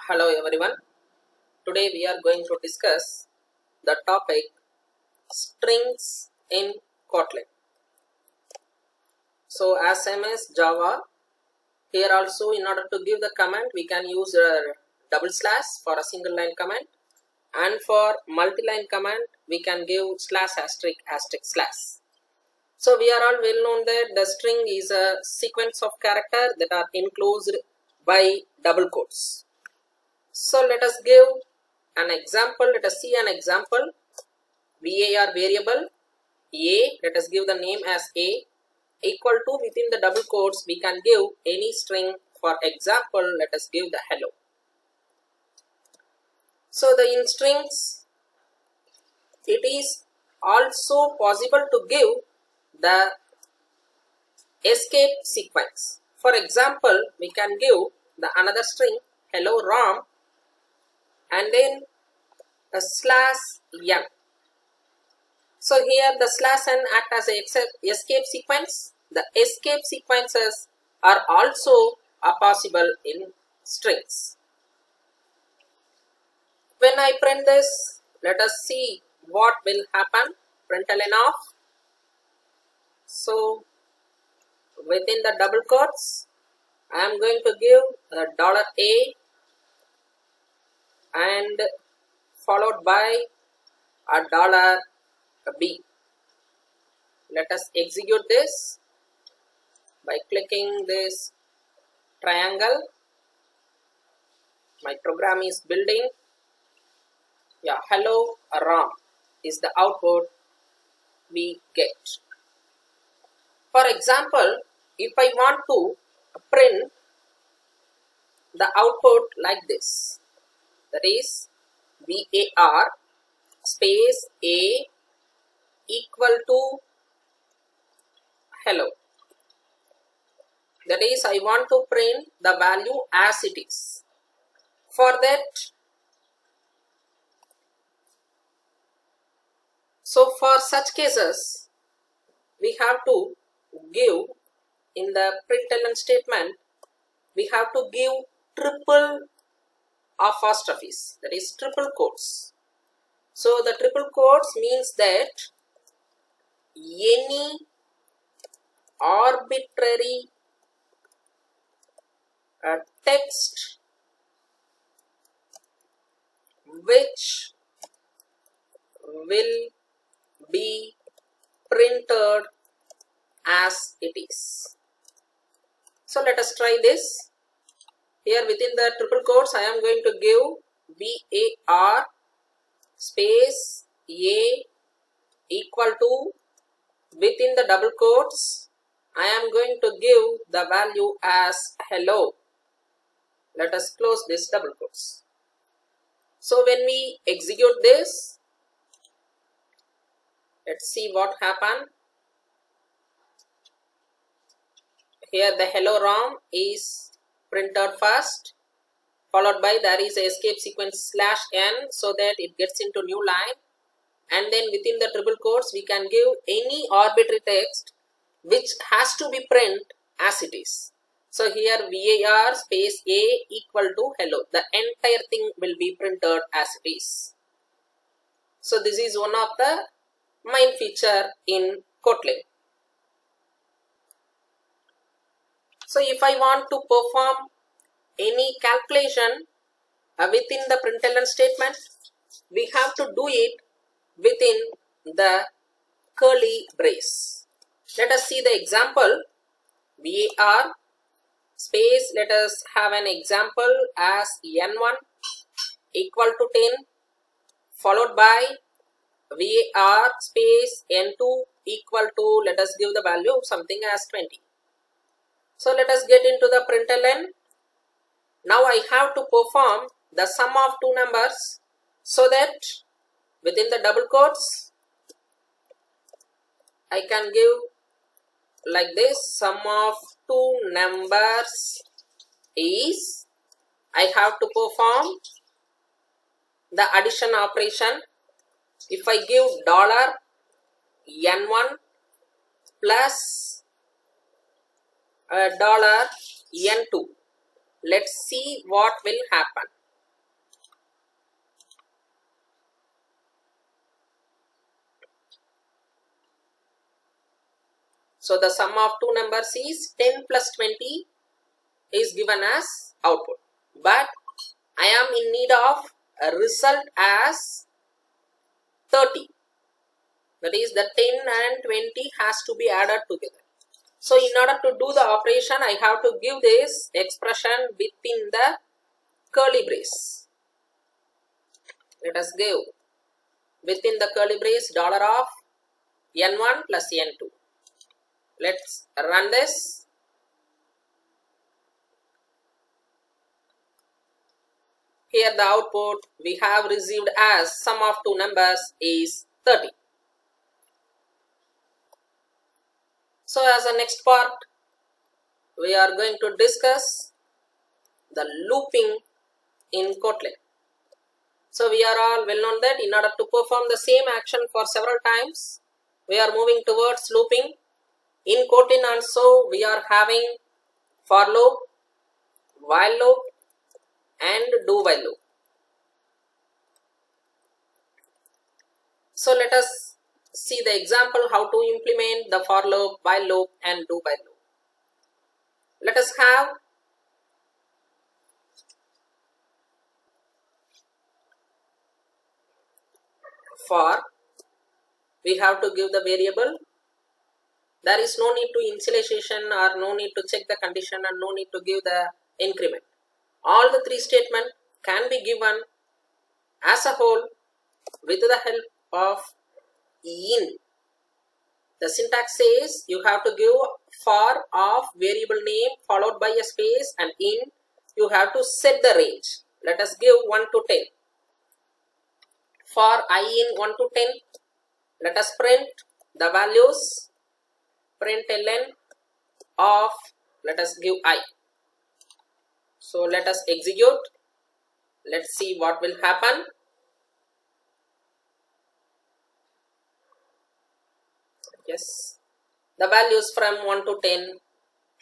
Hello everyone. Today we are going to discuss the topic strings in Kotlin. So as same as Java, here also in order to give the command we can use a double slash for a single line command, and for multi-line command we can give slash asterisk asterisk slash. So we are all well known that the string is a sequence of characters that are enclosed by double quotes. So let us give an example. Let us see an example. var variable a, let us give the name as a, equal to, within the double quotes we can give any string. For example, let us give the hello. So the in strings it is also possible to give the escape sequence. For example, we can give the another string hello rom and then a slash n. So here the slash n act as a escape sequence. The escape sequences are also possible in strings. When I print this, let us see what will happen. Println of. So within the double quotes, I am going to give $a and followed by a $b. Let us execute this by clicking this triangle. My program is building. Yeah, hello rom is the output we get. For example, if I want to print the output like this, that is var space a equal to hello. That is, I want to print the value as it is. For that, so for such cases, we have to give in the println statement, we have to give triple apostrophes, that is triple quotes. So the triple quotes means that any arbitrary text which will be printed as it is. So let us try this. Here within the triple quotes I am going to give var space a equal to, within the double quotes I am going to give the value as hello. Let us close this double quotes. So when we execute this, let's see what happened. Here the hello rom is printed first, followed by there is a escape sequence slash n, so that it gets into new line, and then within the triple quotes we can give any arbitrary text which has to be printed as it is. So here var space a equal to hello, the entire thing will be printed as it is. So this is one of the main feature in Kotlin. So if I want to perform any calculation within the println statement, we have to do it within the curly brace. Let us see the example. var space, let us have an example as n1 equal to 10, followed by var space n2 equal to, let us give the value of something as 20. So let us get into the println. Now I have to perform the sum of two numbers, so that within the double quotes I can give like this, sum of two numbers is, I have to perform the addition operation. If I give $n1 plus $n2, let's see what will happen. So the sum of two numbers is 10 plus 20 is given as output. But I am in need of a result as 30. That is, the 10 and 20 has to be added together. So in order to do the operation, I have to give this expression within the curly brace. Let us give within the curly brace dollar of n1 plus n2. Let's run this. Here the output we have received as sum of two numbers is 30. So as a next part, we are going to discuss the looping in Kotlin. So we are all well known that in order to perform the same action for several times, we are moving towards looping. In Kotlin also we are having for loop, while loop and do while loop. So let us see the example how to implement the for loop, while loop and do while loop. Let us have for, we have to give the variable. There is no need to initialization or no need to check the condition and no need to give the increment. All the three statements can be given as a whole with the help of in. The syntax says you have to give for of variable name followed by a space, and in you have to set the range. Let us give 1 to 10. For I in 1 to 10, let us print the values, print ln of, let us give I. So let us execute. Let's see what will happen. Yes, the values from 1 to 10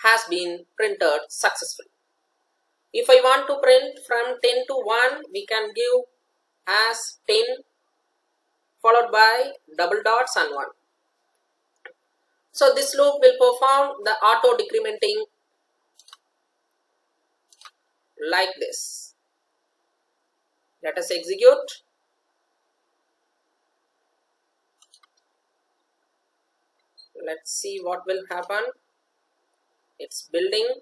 has been printed successfully. If I want to print from 10 to 1, we can give as 10 followed by double dots and 1. So this loop will perform the auto decrementing like this. Let us execute. Let's see what will happen. It's building.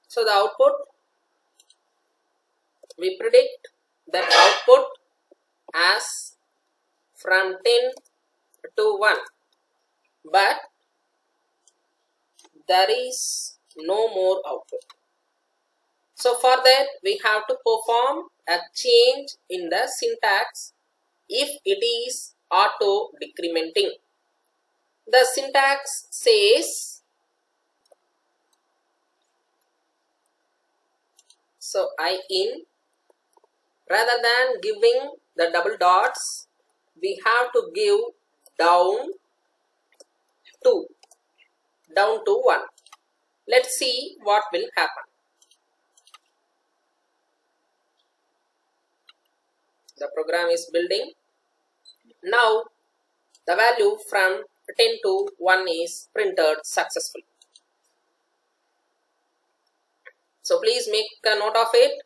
So the output, we predict that output as from 10 to 1, but there is no more output. So for that we have to perform a change in the syntax if it is auto decrementing. The syntax says, so I in, rather than giving the double dots, we have to give down to 1. Let's see what will happen. The program is building. Now the value from 10 to 1 is printed successfully. So please make a note of it.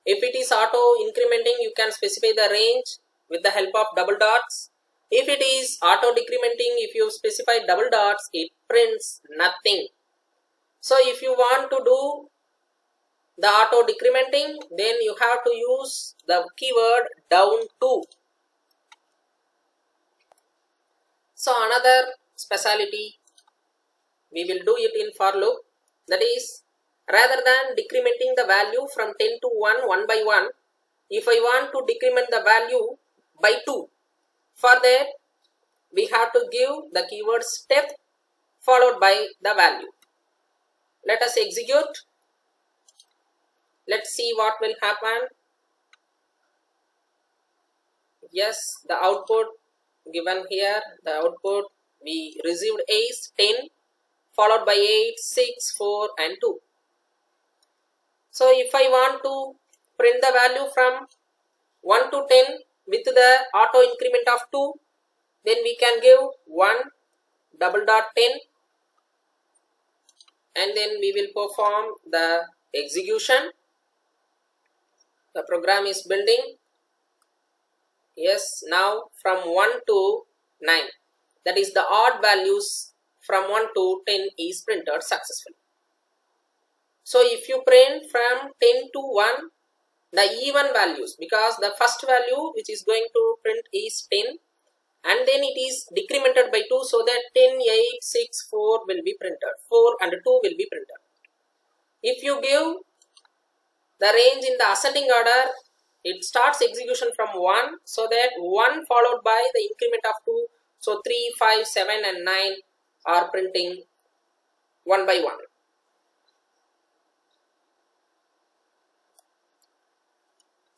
If it is auto incrementing, you can specify the range with the help of double dots. If it is auto decrementing, if you specify double dots, it prints nothing. So if you want to do the auto decrementing, then you have to use the keyword down to. So another speciality, we will do it in for loop. That is, rather than decrementing the value from 10 to 1 by 1, if I want to decrement the value by 2, for that we have to give the keyword step followed by the value. Let us execute. Let's see what will happen. Yes, the output given here, the output we received is 10 followed by 8, 6, 4 and 2. So if I want to print the value from 1 to 10 with the auto increment of 2, then we can give 1 double dot 10, and then we will perform the execution. The program is building. Yes, now from 1 to 9, that is the odd values from 1 to 10 is printed successfully. So if you print from 10 to 1, the even values, because the first value which is going to print is 10, and then it is decremented by 2, so that 10, 8, 6, 4 will be printed, 4 and 2 will be printed. If you give the range in the ascending order, it starts execution from 1, so that 1 followed by the increment of 2, so 3, 5, 7 and 9 are printing one by one.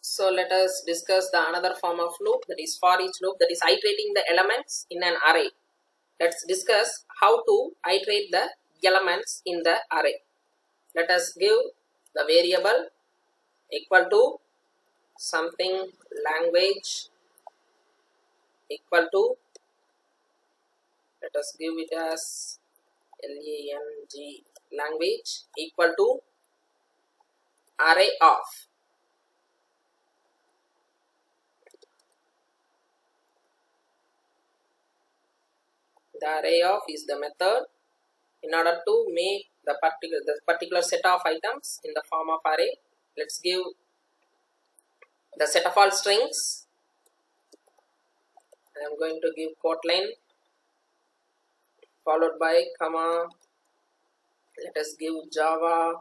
So let us discuss the another form of loop, that is for each loop, that is iterating the elements in an array. Let's discuss how to iterate the elements in the array. Let us give the variable equal to something language equal to, let us give it as lang language equal to array of. The array of is the method in order to make the particular set of items in the form of array. Let's give the set of all strings. I am going to give Kotlin followed by comma. Let us give Java,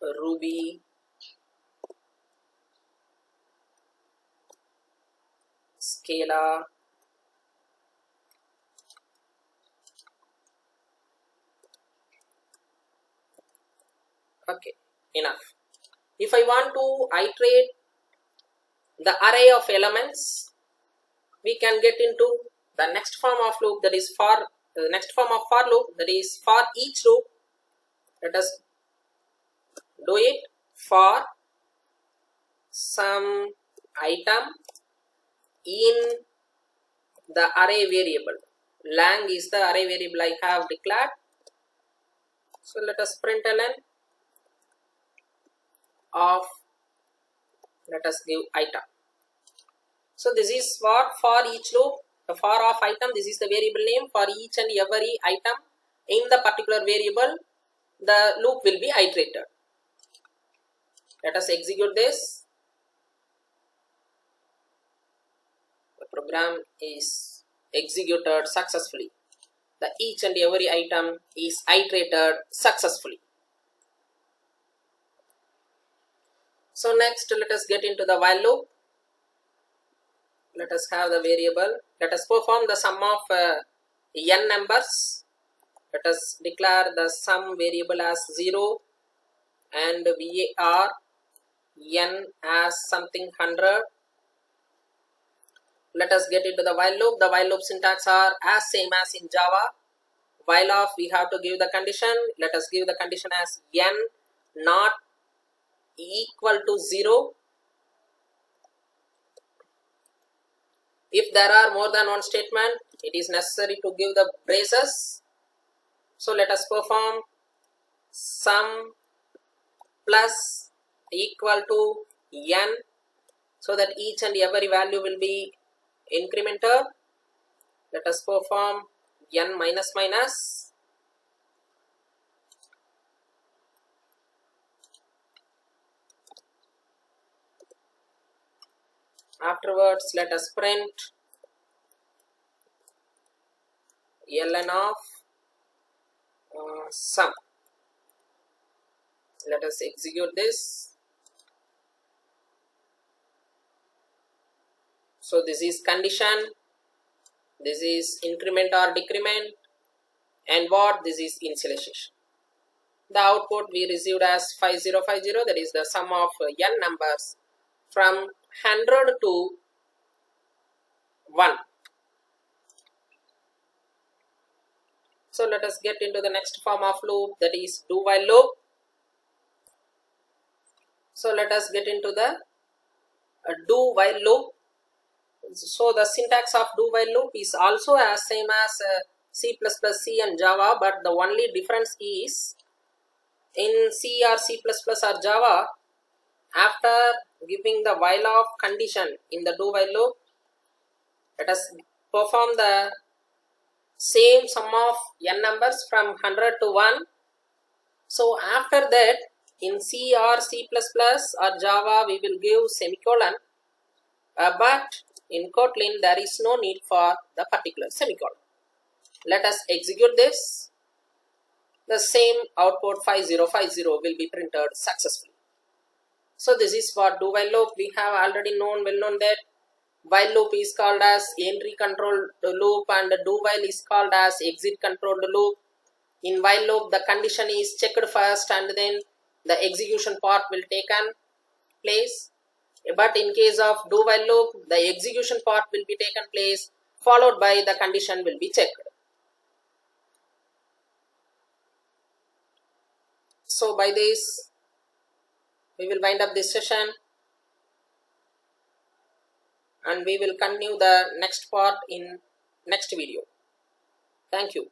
Ruby, Scala, okay, enough. If I want to iterate the array of elements, we can get into the next form of loop, that is for the next form of for loop, that is for each loop. Let us do it for some item in the array variable. Lang is the array variable I have declared. So let us print ln of, let us give item. So this is for each loop, the for of item, this is the variable name. For each and every item in the particular variable, the loop will be iterated. Let us execute this. The program is executed successfully. The each and every item is iterated successfully. So next, let us get into the while loop. Let us have the variable. Let us perform the sum of n numbers. Let us declare the sum variable as 0 and var n as something 100. Let us get into the while loop. The while loop syntax are as same as in Java. While of, we have to give the condition. Let us give the condition as n not equal to 0. If there are more than one statement, it is necessary to give the braces. So let us perform sum plus equal to n, so that each and every value will be incremented. Let us perform n minus minus. Afterwards, let us print ln of sum. Let us execute this. So this is condition, this is increment or decrement, and what this is initialization. The output we received as 5050, that is the sum of n numbers from 100 to 1. So let us get into the next form of loop, that is do while loop. So let us get into the do while loop. So the syntax of do while loop is also as same as C++, C and Java, but the only difference is in C or C++ or Java, after giving the while of condition in the do while loop, let us perform the same sum of n numbers from 100 to 1. So after that, in C or C++ or Java, we will give semicolon, but in Kotlin there is no need for the particular semicolon. Let us execute this. The same output 5050 will be printed successfully. So this is for do while loop. We have already well known that while loop is called as entry controlled loop and do while is called as exit controlled loop. In while loop, the condition is checked first and then the execution part will take place. But in case of do while loop, the execution part will be taken place, followed by the condition will be checked. So by this, we will wind up this session and we will continue the next part in next video. Thank you.